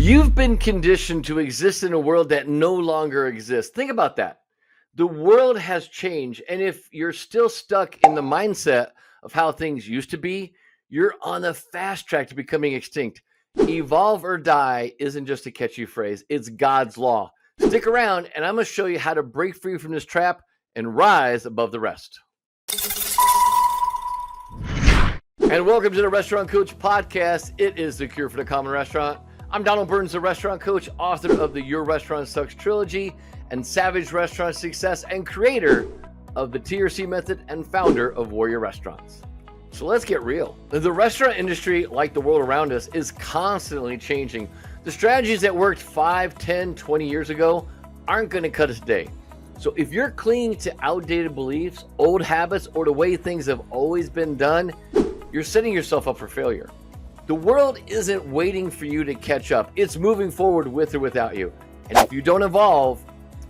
You've been conditioned to exist in a world that no longer exists. Think about that. The world has changed. And if you're still stuck in the mindset of how things used to be, you're on a fast track to becoming extinct. Evolve or die isn't just a catchy phrase, it's God's law. Stick around, and I'm going to show you how to break free from this trap and rise above the rest. And welcome to the Restaurant Coach Podcast. It is the cure for the common restaurant. I'm Donald Burns, the restaurant coach, author of the Your Restaurant Sucks trilogy and Savage Restaurant Success, and creator of the TRC method and founder of Warrior Restaurants. So let's get real. The restaurant industry, like the world around us, is constantly changing. The strategies that worked 5, 10, 20 years ago aren't going to cut us today. So if you're clinging to outdated beliefs, old habits, or the way things have always been done, you're setting yourself up for failure. The world isn't waiting for you to catch up. It's moving forward with or without you. And if you don't evolve,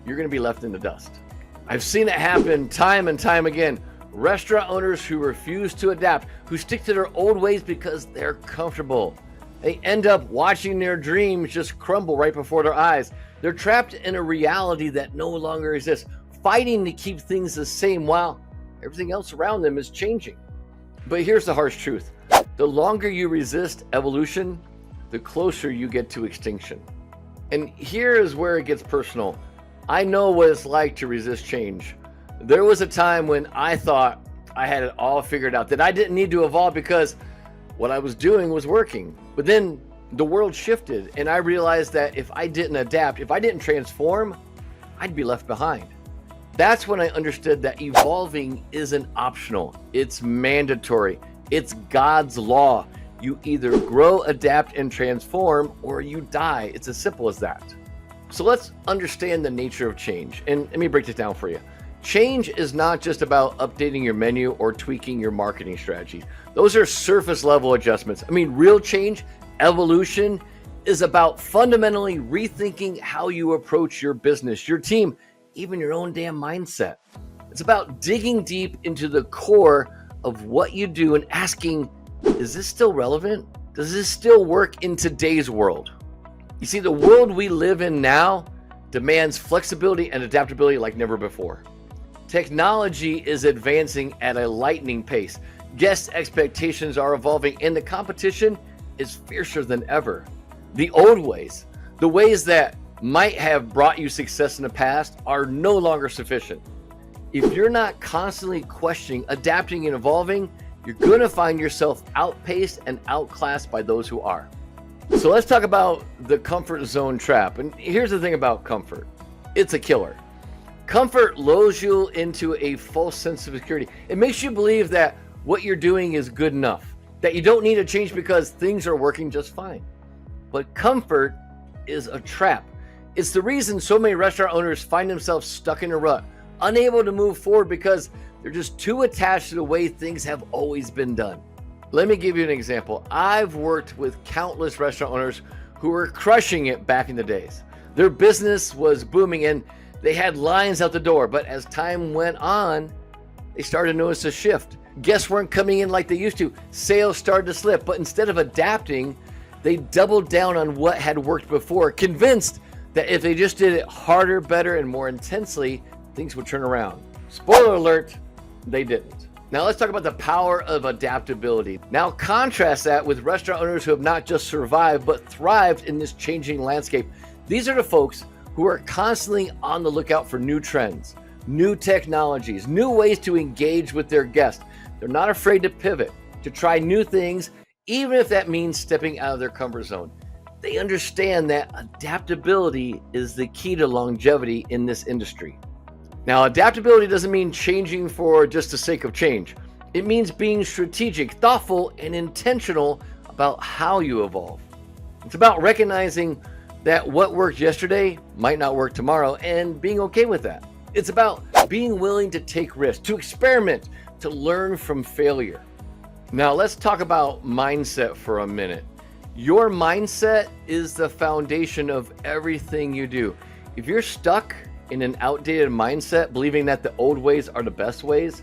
you're going to be left in the dust. I've seen it happen time and time again. Restaurant owners who refuse to adapt, who stick to their old ways because they're comfortable. They end up watching their dreams just crumble right before their eyes. They're trapped in a reality that no longer exists, fighting to keep things the same while everything else around them is changing. But here's the harsh truth. The longer you resist evolution, the closer you get to extinction. And here is where it gets personal. I know what it's like to resist change. There was a time when I thought I had it all figured out, that I didn't need to evolve because what I was doing was working. But then the world shifted, and I realized that if I didn't adapt, if I didn't transform, I'd be left behind. That's when I understood that evolving isn't optional. It's mandatory. It's God's law. You either grow, adapt, and transform, or you die. It's as simple as that. So let's understand the nature of change. And let me break this down for you. Change is not just about updating your menu or tweaking your marketing strategy. Those are surface level adjustments. I mean, real change, evolution, is about fundamentally rethinking how you approach your business, your team, even your own damn mindset. It's about digging deep into the core of what you do and asking, is this still relevant? Does this still work in today's world? You see, the world we live in now demands flexibility and adaptability like never before. Technology is advancing at a lightning pace. Guest expectations are evolving, and the competition is fiercer than ever. The old ways, the ways that might have brought you success in the past, are no longer sufficient. If you're not constantly questioning, adapting, and evolving, you're going to find yourself outpaced and outclassed by those who are. So let's talk about the comfort zone trap. And here's the thing about comfort. It's a killer. Comfort lulls you into a false sense of security. It makes you believe that what you're doing is good enough, that you don't need to change because things are working just fine. But comfort is a trap. It's the reason so many restaurant owners find themselves stuck in a rut, unable to move forward because they're just too attached to the way things have always been done. Let me give you an example. I've worked with countless restaurant owners who were crushing it back in the days. Their business was booming and they had lines out the door, but as time went on, they started to notice a shift. Guests weren't coming in like they used to. Sales started to slip, but instead of adapting, they doubled down on what had worked before, convinced that if they just did it harder, better, and more intensely, things would turn around. Spoiler alert, they didn't. Now let's talk about the power of adaptability. Now contrast that with restaurant owners who have not just survived, but thrived in this changing landscape. These are the folks who are constantly on the lookout for new trends, new technologies, new ways to engage with their guests. They're not afraid to pivot, to try new things, even if that means stepping out of their comfort zone. They understand that adaptability is the key to longevity in this industry. Now, adaptability doesn't mean changing for just the sake of change. It means being strategic, thoughtful, and intentional about how you evolve. It's about recognizing that what worked yesterday might not work tomorrow and being okay with that. It's about being willing to take risks, to experiment, to learn from failure. Now, let's talk about mindset for a minute. Your mindset is the foundation of everything you do. If you're stuck in an outdated mindset, believing that the old ways are the best ways,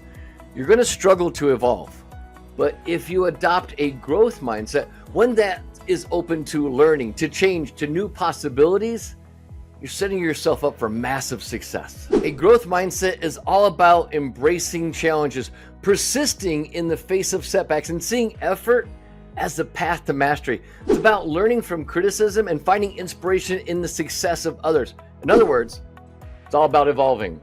you're going to struggle to evolve. But if you adopt a growth mindset, one that is open to learning, to change, to new possibilities, you're setting yourself up for massive success. A growth mindset is all about embracing challenges, persisting in the face of setbacks, and seeing effort as the path to mastery. It's about learning from criticism and finding inspiration in the success of others. In other words, it's all about evolving.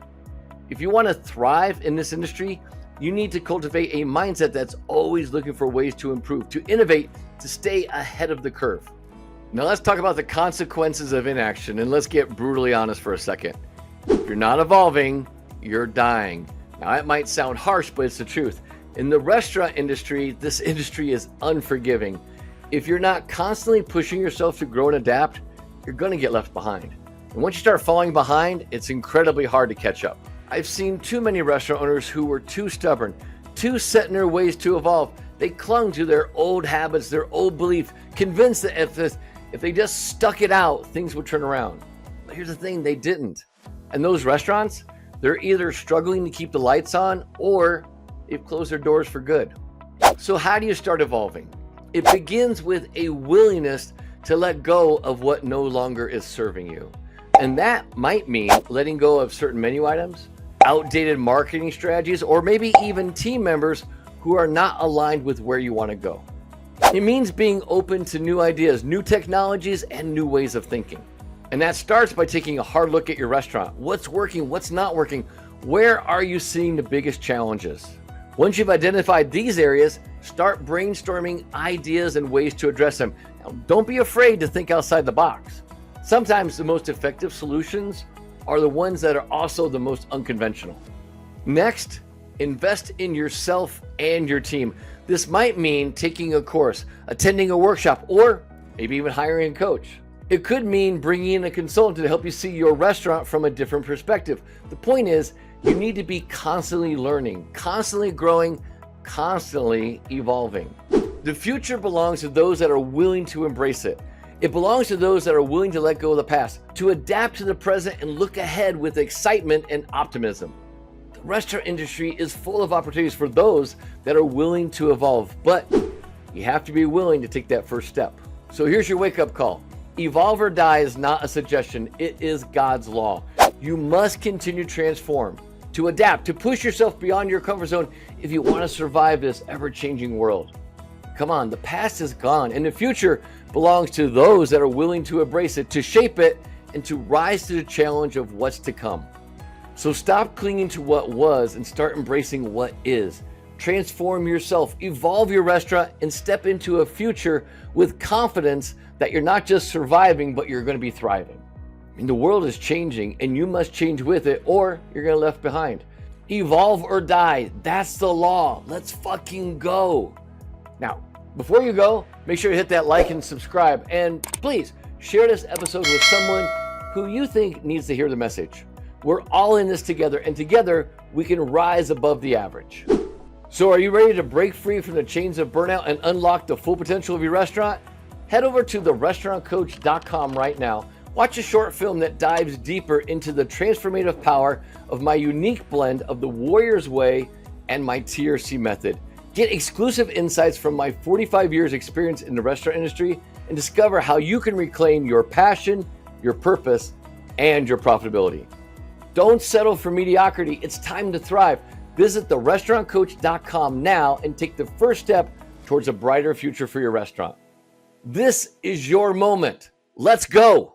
If you want to thrive in this industry, you need to cultivate a mindset that's always looking for ways to improve, to innovate, to stay ahead of the curve. Now let's talk about the consequences of inaction, and let's get brutally honest for a second. If you're not evolving, you're dying. Now it might sound harsh, but it's the truth. In the restaurant industry, this industry is unforgiving. If you're not constantly pushing yourself to grow and adapt, you're going to get left behind. And once you start falling behind, it's incredibly hard to catch up. I've seen too many restaurant owners who were too stubborn, too set in their ways to evolve. They clung to their old habits, their old belief, convinced that if they just stuck it out, things would turn around. But here's the thing, they didn't. And those restaurants, they're either struggling to keep the lights on or they've closed their doors for good. So how do you start evolving? It begins with a willingness to let go of what no longer is serving you. And that might mean letting go of certain menu items, outdated marketing strategies, or maybe even team members who are not aligned with where you want to go. It means being open to new ideas, new technologies, and new ways of thinking. And that starts by taking a hard look at your restaurant. What's working? What's not working? Where are you seeing the biggest challenges? Once you've identified these areas, start brainstorming ideas and ways to address them. Now, don't be afraid to think outside the box. Sometimes the most effective solutions are the ones that are also the most unconventional. Next, invest in yourself and your team. This might mean taking a course, attending a workshop, or maybe even hiring a coach. It could mean bringing in a consultant to help you see your restaurant from a different perspective. The point is, you need to be constantly learning, constantly growing, constantly evolving. The future belongs to those that are willing to embrace it. It belongs to those that are willing to let go of the past, to adapt to the present and look ahead with excitement and optimism. The restaurant industry is full of opportunities for those that are willing to evolve, but you have to be willing to take that first step. So here's your wake-up call. Evolve or die is not a suggestion, it is God's law. You must continue to transform, to adapt, to push yourself beyond your comfort zone if you want to survive this ever-changing world. Come on, the past is gone and the future belongs to those that are willing to embrace it, to shape it, and to rise to the challenge of what's to come. So stop clinging to what was and start embracing what is. Transform yourself, evolve your restaurant, and step into a future with confidence that you're not just surviving, but you're going to be thriving. I mean, the world is changing and you must change with it or you're going to be left behind. Evolve or die. That's the law. Let's fucking go. Now, before you go, make sure to hit that like and subscribe. And please share this episode with someone who you think needs to hear the message. We're all in this together, and together we can rise above the average. So are you ready to break free from the chains of burnout and unlock the full potential of your restaurant? Head over to therestaurantcoach.com right now. Watch a short film that dives deeper into the transformative power of my unique blend of the Warrior's Way and my TRC method. Get exclusive insights from my 45 years experience in the restaurant industry and discover how you can reclaim your passion, your purpose, and your profitability. Don't settle for mediocrity. It's time to thrive. Visit therestaurantcoach.com now and take the first step towards a brighter future for your restaurant. This is your moment. Let's go.